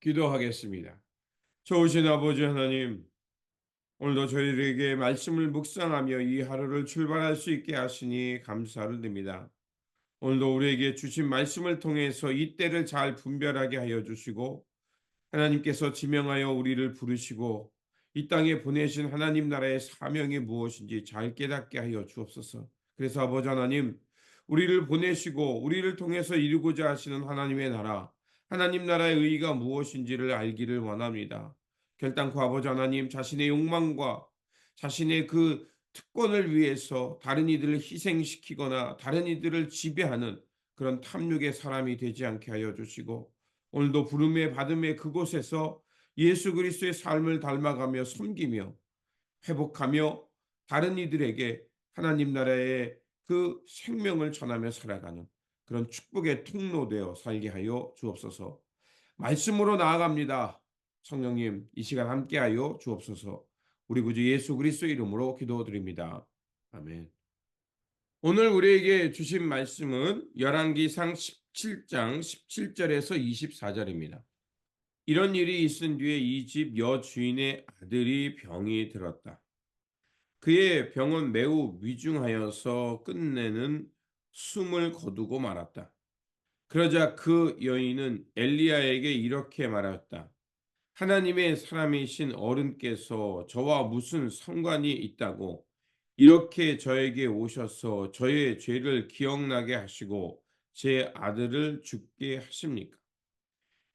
기도하겠습니다. 좋으신 아버지 하나님, 오늘도 저희들에게 말씀을 묵상하며 이 하루를 출발할 수 있게 하시니 감사를 드립니다. 오늘도 우리에게 주신 말씀을 통해서 이 때를 잘 분별하게 하여 주시고, 하나님께서 지명하여 우리를 부르시고 이 땅에 보내신 하나님 나라의 사명이 무엇인지 잘 깨닫게 하여 주옵소서. 그래서 아버지 하나님, 우리를 보내시고 우리를 통해서 이루고자 하시는 하나님의 나라, 하나님 나라의 의의가 무엇인지를 알기를 원합니다. 결단코 아버지 하나님, 자신의 욕망과 자신의 그 특권을 위해서 다른 이들을 희생시키거나 다른 이들을 지배하는 그런 탐욕의 사람이 되지 않게 하여 주시고, 오늘도 부름의 받음의 그곳에서 예수 그리스도의 삶을 닮아가며 섬기며 회복하며 다른 이들에게 하나님 나라의 그 생명을 전하며 살아가는 그런 축복의 통로되어 살게 하여 주옵소서. 말씀으로 나아갑니다. 성령님, 이 시간 함께하여 주옵소서. 우리 구주 예수 그리스도 이름으로 기도드립니다. 아멘. 오늘 우리에게 주신 말씀은 열왕기상 17장 17절에서 24절입니다. 이런 일이 있은 뒤에 이 집 여주인의 아들이 병이 들었다. 그의 병은 매우 위중하여서 끝내는 숨을 거두고 말았다. 그러자 그 여인은 엘리야에게 이렇게 말하였다. 하나님의 사람이신 어른께서 저와 무슨 상관이 있다고 이렇게 저에게 오셔서 저의 죄를 기억나게 하시고 제 아들을 죽게 하십니까?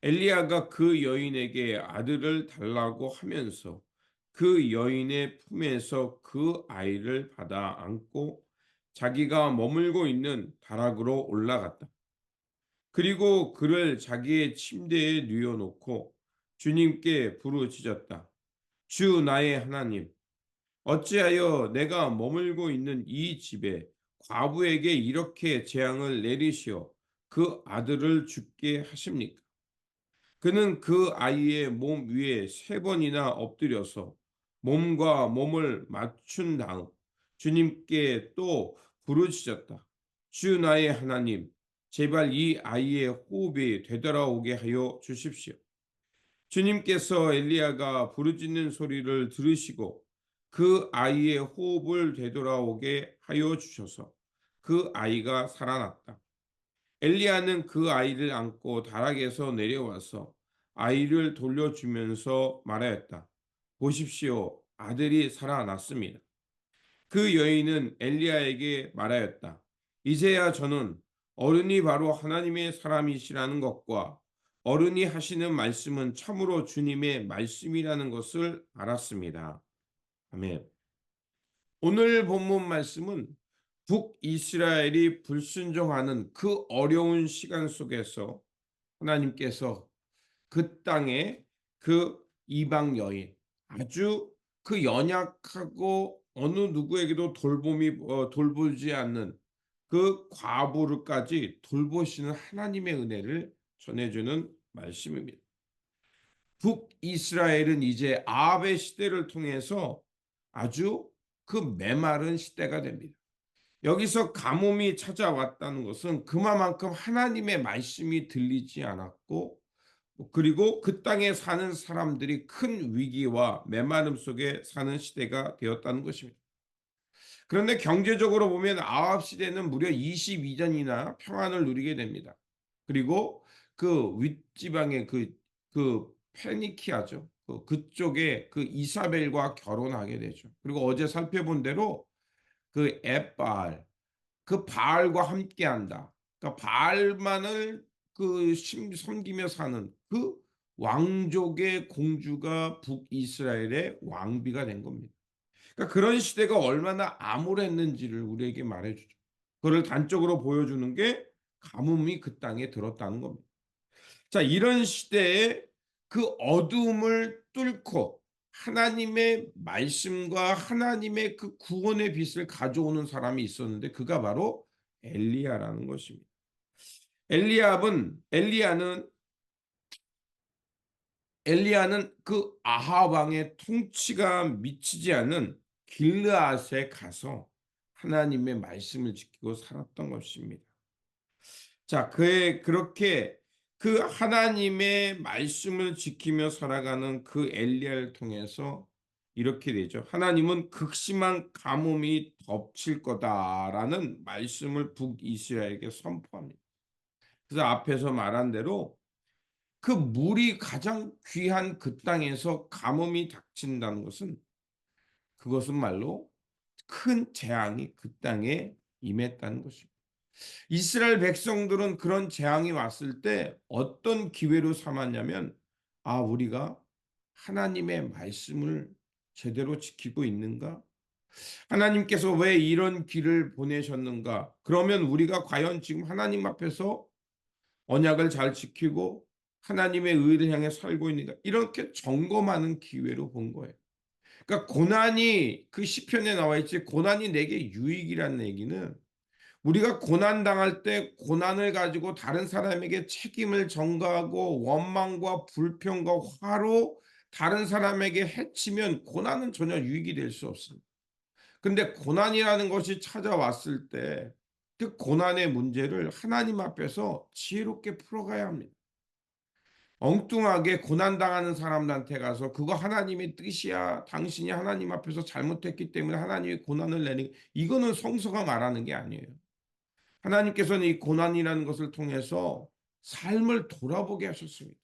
엘리야가 그 여인에게 아들을 달라고 하면서 그 여인의 품에서 그 아이를 받아 안고 자기가 머물고 있는 다락으로 올라갔다. 그리고 그를 자기의 침대에 뉘어놓고 주님께 부르짖었다. 주 나의 하나님, 어찌하여 내가 머물고 있는 이 집에 과부에게 이렇게 재앙을 내리시어 그 아들을 죽게 하십니까? 그는 그 아이의 몸 위에 세 번이나 엎드려서 몸과 몸을 맞춘 다음 주님께 또 부르짖었다. 주 나의 하나님, 제발 이 아이의 호흡이 되돌아오게 하여 주십시오. 주님께서 엘리야가 부르짖는 소리를 들으시고 그 아이의 호흡을 되돌아오게 하여 주셔서 그 아이가 살아났다. 엘리야는 그 아이를 안고 다락에서 내려와서 아이를 돌려주면서 말하였다. 보십시오, 아들이 살아났습니다. 그 여인은 엘리야에게 말하였다. 이제야 저는 어른이 바로 하나님의 사람이시라는 것과 어른이 하시는 말씀은 참으로 주님의 말씀이라는 것을 알았습니다. 아멘. 오늘 본문 말씀은 북이스라엘이 불순종하는 그 어려운 시간 속에서 하나님께서 그 땅에 그 이방 여인, 아주 그 연약하고 어느 누구에게도 돌보지 않는 그 과부를까지 돌보시는 하나님의 은혜를 전해주는 말씀입니다. 북이스라엘은 이제 아합의 시대를 통해서 아주 그 메마른 시대가 됩니다. 여기서 가뭄이 찾아왔다는 것은 그만큼 하나님의 말씀이 들리지 않았고, 그리고 그 땅에 사는 사람들이 큰 위기와 메마름 속에 사는 시대가 되었다는 것입니다. 그런데 경제적으로 보면 아합 시대는 무려 22년이나 평안을 누리게 됩니다. 그리고 그 윗지방의 그 페니키아죠. 그쪽에 그 이사벨과 결혼하게 되죠. 그리고 어제 살펴본 대로 그 엣바알, 그 바알과 함께한다. 그러니까 바알만을 섬기며 사는 그 왕족의 공주가 북이스라엘의 왕비가 된 겁니다. 그러니까 그런 시대가 얼마나 암울했는지를 우리에게 말해주죠. 그걸 단적으로 보여주는 게 가뭄이 그 땅에 들었다는 겁니다. 자, 이런 시대에 그 어두움을 뚫고 하나님의 말씀과 하나님의 그 구원의 빛을 가져오는 사람이 있었는데 그가 바로 엘리야라는 것입니다. 엘리야는 그 아합 왕의 통치가 미치지 않은 길르앗에 가서 하나님의 말씀을 지키고 살았던 것입니다. 자, 그의 그렇게 그 하나님의 말씀을 지키며 살아가는 그 엘리야를 통해서 이렇게 되죠. 하나님은 극심한 가뭄이 덮칠 거다라는 말씀을 북이스라엘에게 선포합니다. 그래서 앞에서 말한 대로 그 물이 가장 귀한 그 땅에서 가뭄이 닥친다는 것은, 그것은 말로 큰 재앙이 그 땅에 임했다는 것입니다. 이스라엘 백성들은 그런 재앙이 왔을 때 어떤 기회로 삼았냐면, 우리가 하나님의 말씀을 제대로 지키고 있는가? 하나님께서 왜 이런 길을 보내셨는가? 그러면 우리가 과연 지금 하나님 앞에서 언약을 잘 지키고 하나님의 의를 향해 살고 있는가? 이렇게 점검하는 기회로 본 거예요. 그러니까 고난이, 그 시편에 나와 있지, 고난이 내게 유익이라는 얘기는, 우리가 고난 당할 때 고난을 가지고 다른 사람에게 책임을 전가하고 원망과 불평과 화로 다른 사람에게 해치면 고난은 전혀 유익이 될 수 없습니다. 근데 고난이라는 것이 찾아왔을 때 그 고난의 문제를 하나님 앞에서 지혜롭게 풀어가야 합니다. 엉뚱하게 고난당하는 사람들한테 가서 그거 하나님의 뜻이야, 당신이 하나님 앞에서 잘못했기 때문에 하나님이 고난을 내는, 이거는 성서가 말하는 게 아니에요. 하나님께서는 이 고난이라는 것을 통해서 삶을 돌아보게 하셨습니다.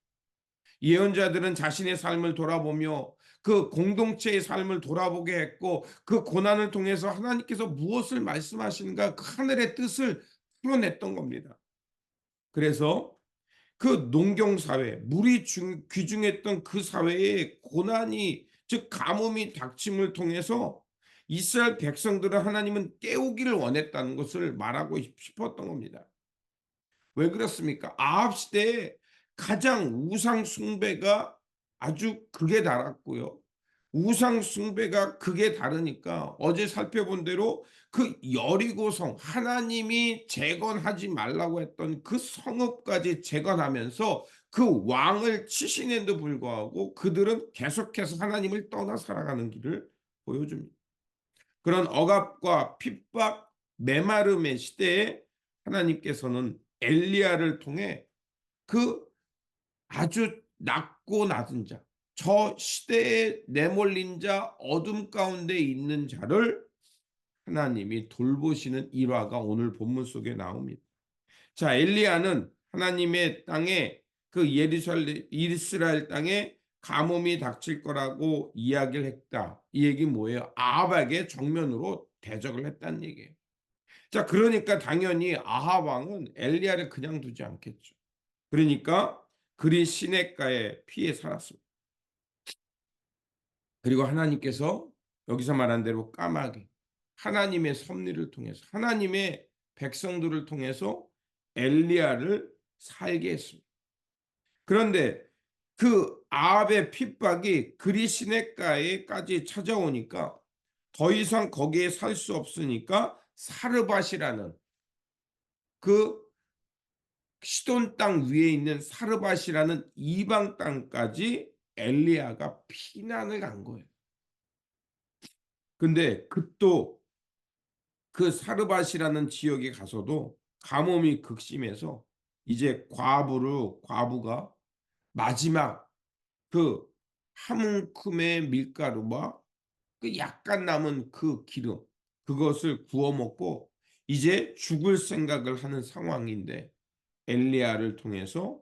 예언자들은 자신의 삶을 돌아보며 그 공동체의 삶을 돌아보게 했고, 그 고난을 통해서 하나님께서 무엇을 말씀하시는가, 그 하늘의 뜻을 풀어냈던 겁니다. 그래서 그 농경사회, 물이 귀중했던 그 사회에 고난이, 즉 가뭄이 닥침을 통해서 이스라엘 백성들을 하나님은 깨우기를 원했다는 것을 말하고 싶었던 겁니다. 왜 그렇습니까? 아합 시대에 가장 우상 숭배가 아주 극에 달았고요. 우상 숭배가 극에 다르니까 어제 살펴본 대로 그 여리고성, 하나님이 재건하지 말라고 했던 그 성읍까지 재건하면서 그 왕을 치신에도 불구하고 그들은 계속해서 하나님을 떠나 살아가는 길을 보여줍니다. 그런 억압과 핍박, 메마름의 시대에 하나님께서는 엘리야를 통해 그 아주 낮고 낮은 자, 저 시대에 내몰린 자, 어둠 가운데 있는 자를 하나님이 돌보시는 일화가 오늘 본문 속에 나옵니다. 자, 엘리야는 하나님의 땅에, 그 예루살렘 이스라엘 땅에 가뭄이 닥칠 거라고 이야기를 했다. 이 얘기 뭐예요? 아합에게 정면으로 대적을 했다는 얘기예요. 자, 그러니까 당연히 아합 왕은 엘리야를 그냥 두지 않겠죠. 그러니까 그리 시냇가에 피해 살았습니다. 그리고 하나님께서 여기서 말한 대로 까마귀, 하나님의 섭리를 통해서, 하나님의 백성들을 통해서 엘리야를 살게 했습니다. 그런데 그 아합의 핍박이 그리 시냇가에까지 찾아오니까 더 이상 거기에 살 수 없으니까 사르밧이라는, 그 시돈 땅 위에 있는 사르밧이라는 이방 땅까지 엘리야가 피난을 간 거예요. 근데 그 그 사르밧이라는 지역에 가서도 가뭄이 극심해서 이제 과부가 마지막 그 한 움큼의 밀가루와 그 약간 남은 그 기름, 그것을 구워 먹고 이제 죽을 생각을 하는 상황인데 엘리야를 통해서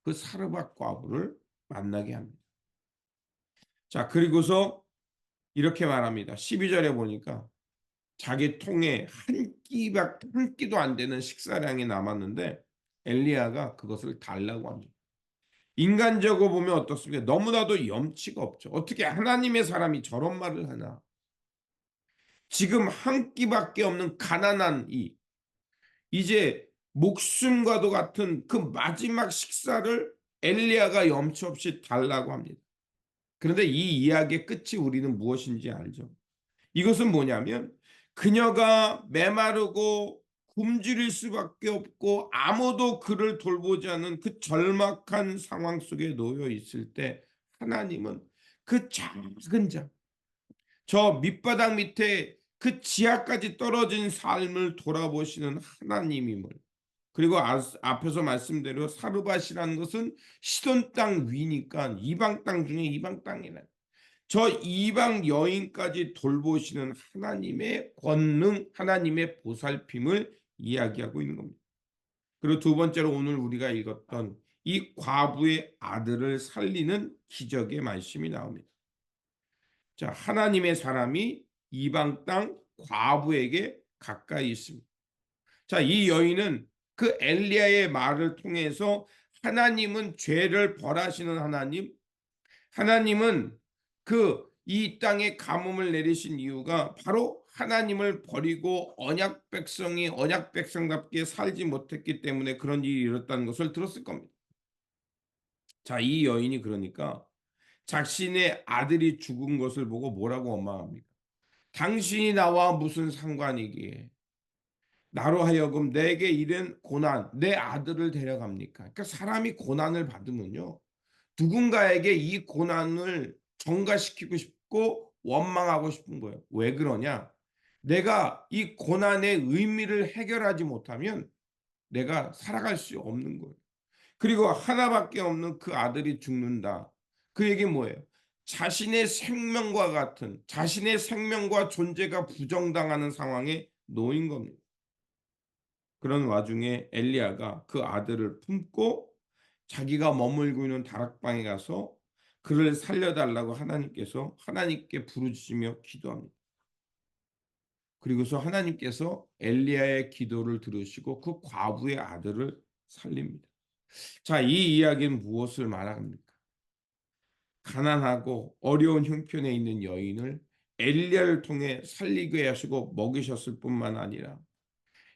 그 사르밧 과부를 만나게 합니다. 자, 그리고서 이렇게 말합니다. 12절에 보니까 자기 통에 한 끼도 안 되는 식사량이 남았는데 엘리야가 그것을 달라고 합니다. 인간적으로 보면 어떻습니까? 너무나도 염치가 없죠. 어떻게 하나님의 사람이 저런 말을 하나? 지금 한 끼밖에 없는 가난한 이제 목숨과도 같은 그 마지막 식사를 엘리야가 염치 없이 달라고 합니다. 그런데 이 이야기의 끝이 우리는 무엇인지 알죠? 이것은 뭐냐면 그녀가 메마르고 굶주릴 수밖에 없고 아무도 그를 돌보지 않는 그 절박한 상황 속에 놓여 있을 때 하나님은 그 작은 자, 저 밑바닥 밑에 그 지하까지 떨어진 삶을 돌아보시는 하나님임을, 그리고 앞에서 말씀대로 사르밧이라는 것은 시돈 땅 위니까 이방 땅 중에 이방 땅이라. 저 이방 여인까지 돌보시는 하나님의 권능, 하나님의 보살핌을 이야기하고 있는 겁니다. 그리고 두 번째로 오늘 우리가 읽었던 이 과부의 아들을 살리는 기적의 말씀이 나옵니다. 자, 하나님의 사람이 이방 땅 과부에게 가까이 있습니다. 자, 이 여인은 그 엘리야의 말을 통해서 하나님은 죄를 벌하시는 하나님, 하나님은 그 이 땅에 가뭄을 내리신 이유가 바로 하나님을 버리고 언약 백성이 언약 백성답게 살지 못했기 때문에 그런 일이 일어났다는 것을 들었을 겁니다. 자, 이 여인이 그러니까 자신의 아들이 죽은 것을 보고 뭐라고 원망합니까? 당신이 나와 무슨 상관이기에 나로 하여금 내게 이른 고난, 내 아들을 데려갑니까? 그러니까 사람이 고난을 받으면요, 누군가에게 이 고난을 전가시키고 싶고 원망하고 싶은 거예요. 왜 그러냐? 내가 이 고난의 의미를 해결하지 못하면 내가 살아갈 수 없는 거예요. 그리고 하나밖에 없는 그 아들이 죽는다. 그 얘기 뭐예요? 자신의 생명과 같은, 자신의 생명과 존재가 부정당하는 상황에 놓인 겁니다. 그런 와중에 엘리야가 그 아들을 품고 자기가 머물고 있는 다락방에 가서 그를 살려달라고 하나님께 부르짖으며 기도합니다. 그리고서 하나님께서 엘리야의 기도를 들으시고 그 과부의 아들을 살립니다. 자, 이 이야기는 무엇을 말합니까? 가난하고 어려운 형편에 있는 여인을 엘리야를 통해 살리게 하시고 먹이셨을 뿐만 아니라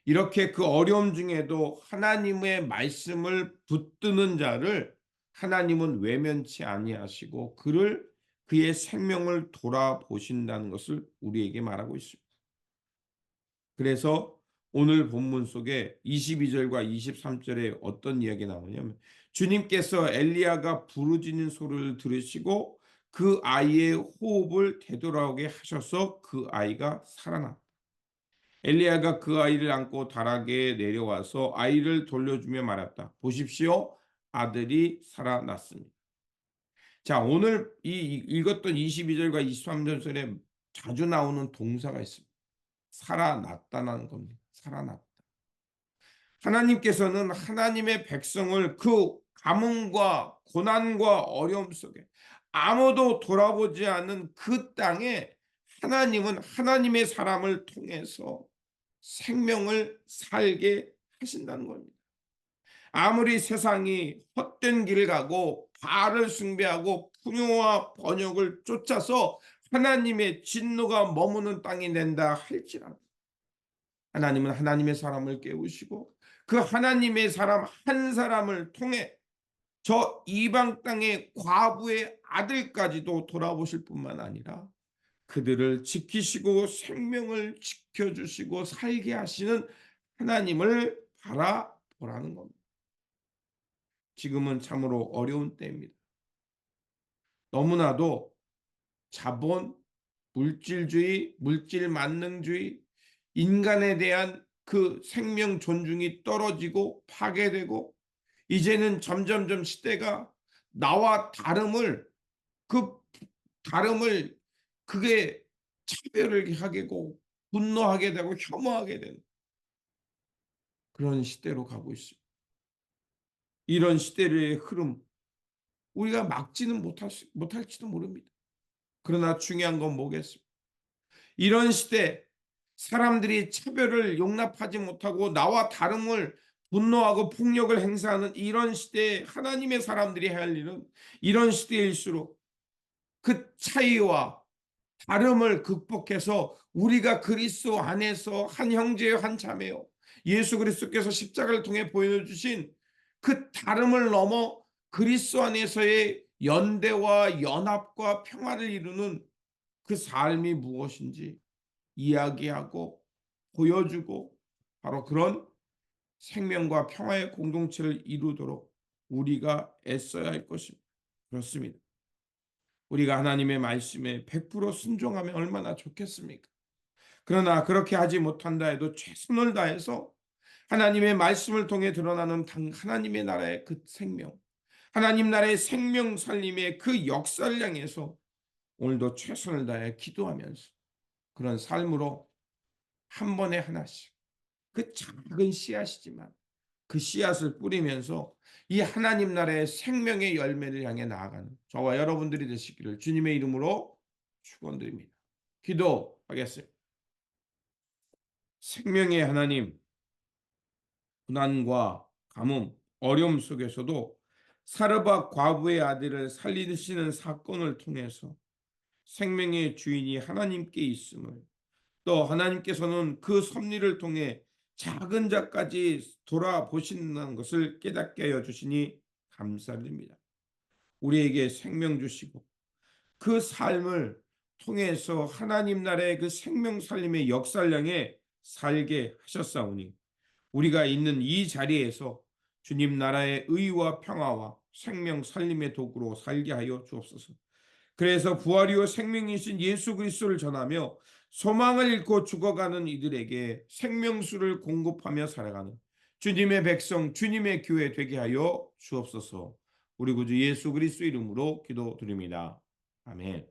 이렇게 그 어려움 중에도 하나님의 말씀을 붙드는 자를 하나님은 외면치 아니하시고 그의 생명을 돌아보신다는 것을 우리에게 말하고 있습니다. 그래서 오늘 본문 속에 22절과 23절에 어떤 이야기 나오냐면 주님께서 엘리야가 부르짖는 소리를 들으시고 그 아이의 호흡을 되돌아오게 하셔서 그 아이가 살아났다. 엘리야가 그 아이를 안고 다락에 내려와서 아이를 돌려주며 말했다. 보십시오. 아들이 살아났습니다. 자, 오늘 읽었던 22절과 23절에 자주 나오는 동사가 있습니다. 살아났다는 겁니다. 살아났다. 하나님께서는 하나님의 백성을 그 가뭄과 고난과 어려움 속에 아무도 돌아보지 않은 그 땅에 하나님은 하나님의 사람을 통해서 생명을 살게 하신다는 겁니다. 아무리 세상이 헛된 길을 가고 바알을 숭배하고 풍요와 번역을 쫓아서 하나님의 진노가 머무는 땅이 된다 할지라도 하나님은 하나님의 사람을 깨우시고 그 하나님의 사람 한 사람을 통해 저 이방 땅의 과부의 아들까지도 돌아보실 뿐만 아니라 그들을 지키시고 생명을 지켜주시고 살게 하시는 하나님을 바라보라는 겁니다. 지금은 참으로 어려운 때입니다. 너무나도 자본, 물질주의, 물질 만능주의, 인간에 대한 그 생명 존중이 떨어지고 파괴되고 이제는 점점점 시대가 나와 그 다름을 그게 차별을 하게 되고 분노하게 되고 혐오하게 되는 그런 시대로 가고 있습니다. 이런 시대의 흐름 우리가 막지는 못할지도 모릅니다. 그러나 중요한 건 뭐겠습니까? 이런 시대 사람들이 차별을 용납하지 못하고 나와 다름을 분노하고 폭력을 행사하는 이런 시대에 하나님의 사람들이 해야 할 일은 이런 시대일수록 그 차이와 다름을 극복해서 우리가 그리스도 안에서 한 형제요 한 자매요 예수 그리스도께서 십자가를 통해 보여주신 그 다름을 넘어 그리스도 안에서의 연대와 연합과 평화를 이루는 그 삶이 무엇인지 이야기하고 보여주고 바로 그런 생명과 평화의 공동체를 이루도록 우리가 애써야 할 것입니다. 그렇습니다. 우리가 하나님의 말씀에 100% 순종하면 얼마나 좋겠습니까? 그러나 그렇게 하지 못한다 해도 최선을 다해서 하나님의 말씀을 통해 드러나는 하나님의 나라의 그 생명, 하나님 나라의 생명 살림의 그 역사를 향해서 오늘도 최선을 다해 기도하면서 그런 삶으로 한 번에 하나씩, 그 작은 씨앗이지만 그 씨앗을 뿌리면서 이 하나님 나라의 생명의 열매를 향해 나아가는 저와 여러분들이 되시기를 주님의 이름으로 축원드립니다. 기도하겠습니다. 생명의 하나님, 고난과 가뭄, 어려움 속에서도 사르밧 과부의 아들을 살리시는 사건을 통해서 생명의 주인이 하나님께 있음을, 또 하나님께서는 그 섭리를 통해 작은 자까지 돌아보신다는 것을 깨닫게 하여 주시니 감사드립니다. 우리에게 생명 주시고 그 삶을 통해서 하나님 나라의 그 생명 살림의 역사를 향해 살게 하셨사오니 우리가 있는 이 자리에서 주님 나라의 의와 평화와 생명 살림의 도구로 살게 하여 주옵소서. 그래서 부활이요 생명이신 예수 그리스도를 전하며 소망을 잃고 죽어가는 이들에게 생명수를 공급하며 살아가는 주님의 백성, 주님의 교회 되게 하여 주옵소서. 우리 구주 예수 그리스도 이름으로 기도드립니다. 아멘.